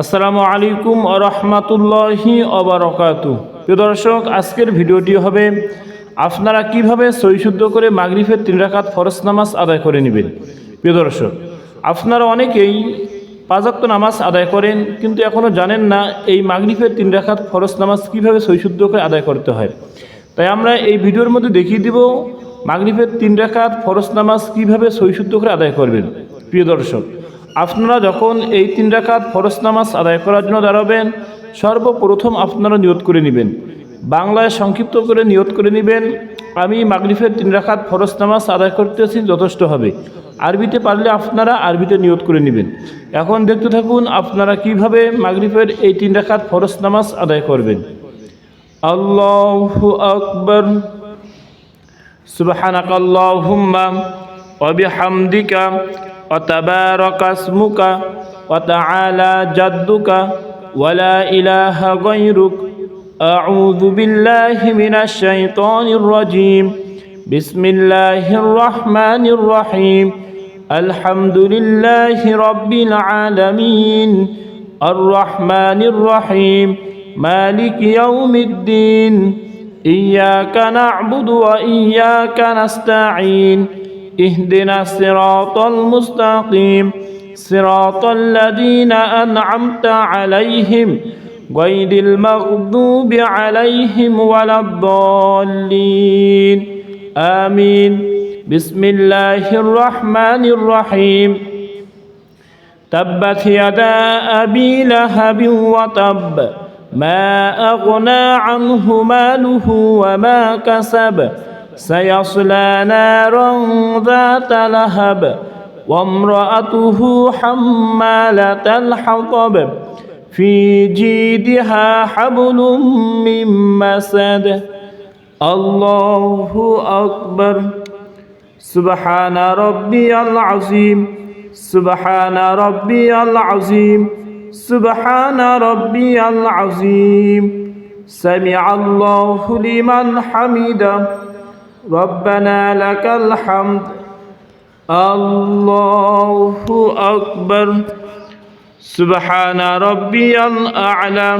আসসালামু আলাইকুম ওয়া রাহমাতুল্লাহি ওয়া বারাকাতুহু। প্রিয় দর্শক, আজকের ভিডিওটি হবে আপনারা কিভাবে সহি শুদ্ধ করে মাগরিবের 3 রাকাত ফরজ নামাজ আদায় করে নেবেন। প্রিয় দর্শক, আপনারা অনেকেই 5 ওয়াক্ত নামাজ আদায় করেন, কিন্তু এখনও জানেন না এই মাগরিবের 3 রাকাত ফরজ নামাজ কিভাবে সহি শুদ্ধ করে আদায় করতে হয়। তাই আমরা এই ভিডিওর মধ্যে দেখিয়ে দিব মাগরিবের 3 রাকাত ফরজ নামাজ কিভাবে সহি শুদ্ধ করে আদায় করবেন। প্রিয় দর্শক, আপনারা যখন এই 3 রাকাত ফরজ নামাজ আদায় করার জন্য দাঁড়াবেন, সর্বপ্রথম আপনারা নিয়ত করে নেবেন, বাংলায় সংক্ষিপ্ত করে নিয়ত করে নেবেন, আমি মাগরিবের 3 রাকাত ফরজ নামাজ আদায় করতেছি, যথেষ্ট হবে। আরবিতে পারলে আপনারা আরবিতে নিয়ত করে নেবেন। এখন দেখতে থাকুন আপনারা কিভাবে মাগরিবের এই 3 রাকাত ফরজ নামাজ আদায় করবেন। আল্লাহু আকবার, সুবহানাকাল্লাহুম্মা ওয়া বিহামদিকা ওয়া তাবারাকা ইসমুকা ওয়া তাআলা জাদ্দুকা ওয়া লা ইলাহা গায়রুক, আউযু বিল্লাহি মিনাশ শাইতানির রাজীম, বিসমিল্লাহির রহমানির রহিম, আলহামদুলিল্লাহি রাব্বিল আলামিন, আর রহমানির রহিম, মালিকি ইয়াউমিদ্দিন, ইয়্যাকা না'বুদু ওয়া ইয়্যাকা নাস্তাঈন, اهدنا الصراط المستقيم صراط الذين أنعمت عليهم غير المغضوب عليهم ولا الضالين آمين. بسم الله الرحمن الرحيم. تبت يدا أبي لهب وتب ما أغنى عنه ماله وما كسب سيصلى نارا ذات لهب وامرأته حمالة الحطب في جيدها حبل من مسد. الله أكبر. سبحان ربي العظيم، سبحان ربي العظيم، سبحان ربي العظيم. سمع الله لمن حمده، ربنا لك الحمد. الله أكبر. سبحان ربي الأعلى،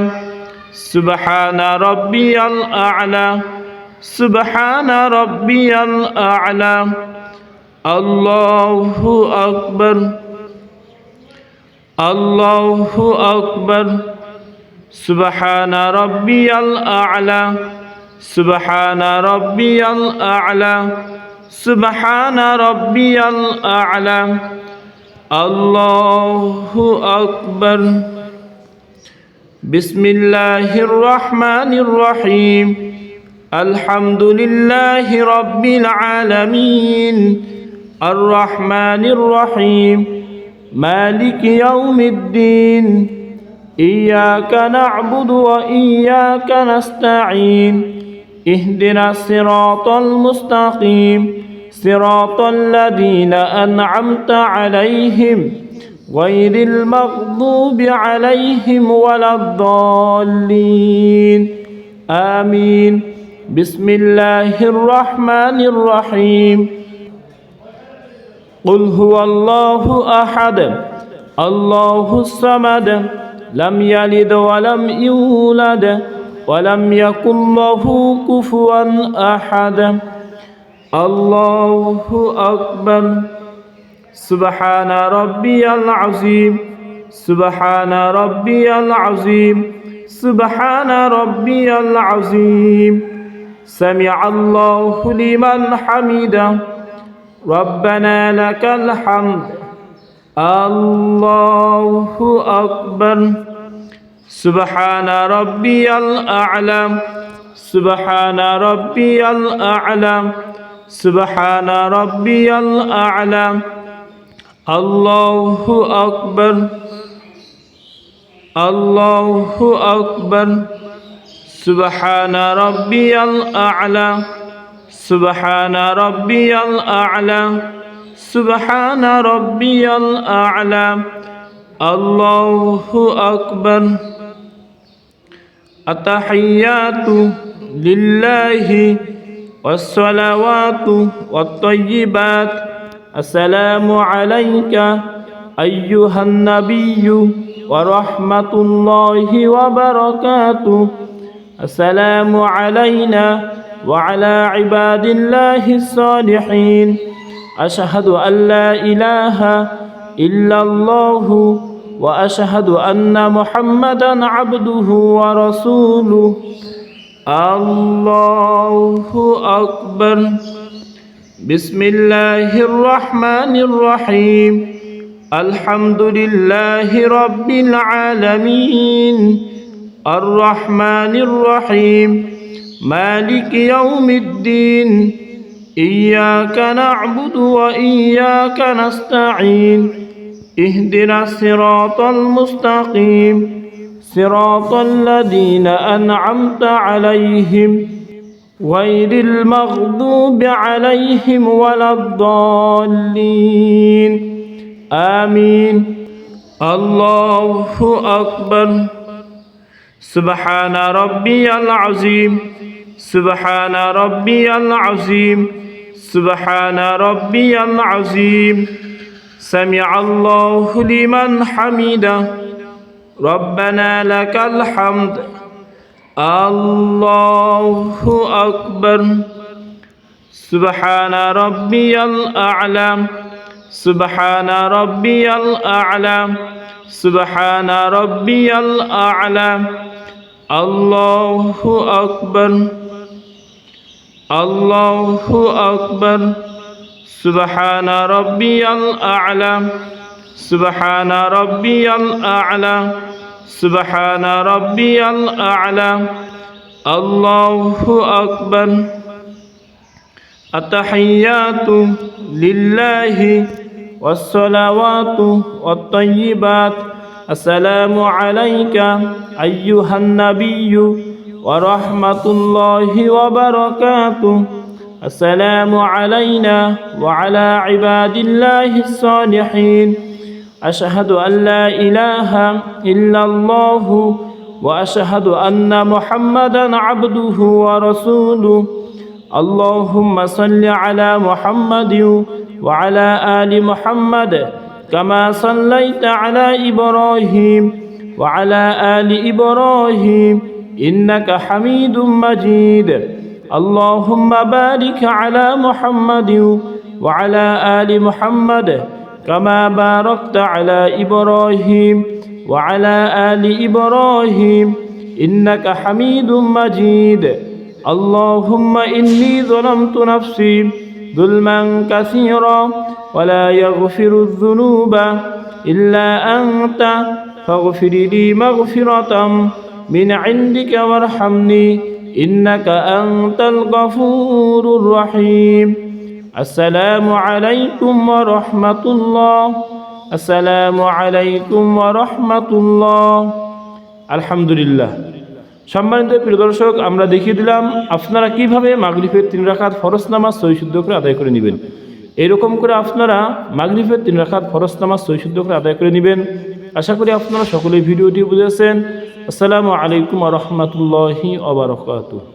سبحان ربي الأعلى، سبحان ربي الأعلى. الله أكبر، الله أكبر. سبحان ربي الأعلى، سبحان ربي الأعلى، سبحان ربي الأعلى. الله أكبر. بسم الله الرحمن الرحيم. الحمد لله رب العالمين، الرحمن الرحيم، مالك يوم الدين، إياك نعبد وإياك نستعين، اهدنا الصراط المستقيم صراط الذين أنعمت عليهم غير المغضوب عليهم ولا الضالين آمين. بسم الله الرحمن الرحيم. قل هو الله أحد الله الصمد لم يلد ولم يولد ولم يكن له كفوا أحد. الله أكبر. سبحان ربي العظيم، سبحان ربي العظيم، سبحان ربي العظيم. سمع الله لمن حمده، ربنا لك الحمد. الله أكبر. سبحان ربي الأعلى، سبحان ربي الأعلى، سبحان ربي الأعلى. الله أكبر، الله أكبر. سبحان ربي الأعلى، سبحان ربي الأعلى، سبحان ربي الأعلى. الله أكبر. التحيات لله والصلوات والطيبات. السلام عليك أيها النبي ورحمة الله وبركاته. السلام علينا وعلى عباد الله الصالحين. أشهد أن لا إله إلا الله وأشهد أن محمدا عبده ورسوله. الله أكبر. بسم الله الرحمن الرحيم. الحمد لله رب العالمين الرحمن الرحيم مالك يوم الدين إياك نعبد وإياك نستعين اهدنا الصراط المستقيم صراط الذين أنعمت عليهم غير المغضوب عليهم ولا الضالين آمين. الله أكبر. سبحان ربي العظيم سبحان ربي العظيم سبحان ربي العظيم. سمع الله لمن حمده ربنا لك الحمد. الله أكبر. سبحان ربي الأعلى سبحان ربي الأعلى سبحان ربي الأعلى. الله أكبر الله أكبر. سبحان ربي الأعلى سبحان ربي الأعلى سبحان ربي الأعلى. الله أكبر. التحيات لله والصلوات والطيبات. السلام عليك أيها النبي ورحمة الله وبركاته. السلام علينا وعلى عباد الله الصالحين. أشهد أن لا إله إلا الله وأشهد أن محمدا عبده ورسوله. اللهم صل على محمد وعلى آل محمد كما صليت على إبراهيم وعلى آل إبراهيم إنك حميد مجيد. اللهم بارك على محمد وعلى آل محمد كما باركت على إبراهيم وعلى آل إبراهيم إنك حميد مجيد. اللهم إني ظلمت نفسي ظلما كثيرا ولا يغفر الذنوب إلا أنت فاغفر لي مغفرة من عندك وارحمني إنك أنت الغفور الرحيم. السلام عليكم ورحمة الله. السلام عليكم ورحمة الله. الحمد لله. সম্মানিত প্রিয় দর্শক, আমরা দেখিয়ে দিলাম আপনারা কিভাবে মাগরিবের 3 রাকাত ফরজ নামাজ সহি শুদ্ধ করে আদায় করে নেবেন। এরকম করে আপনারা মাগরিবের 3 রাকাত ফরজ নামাজ সহি শুদ্ধ করে আদায় করে নেবেন। আশা করি আপনারা সকলেই ভিডিওটি বুঝেছেন। আসসালামু আলাইকুম ওয়া রাহমাতুল্লাহি ওয়া বারাকাতুহু।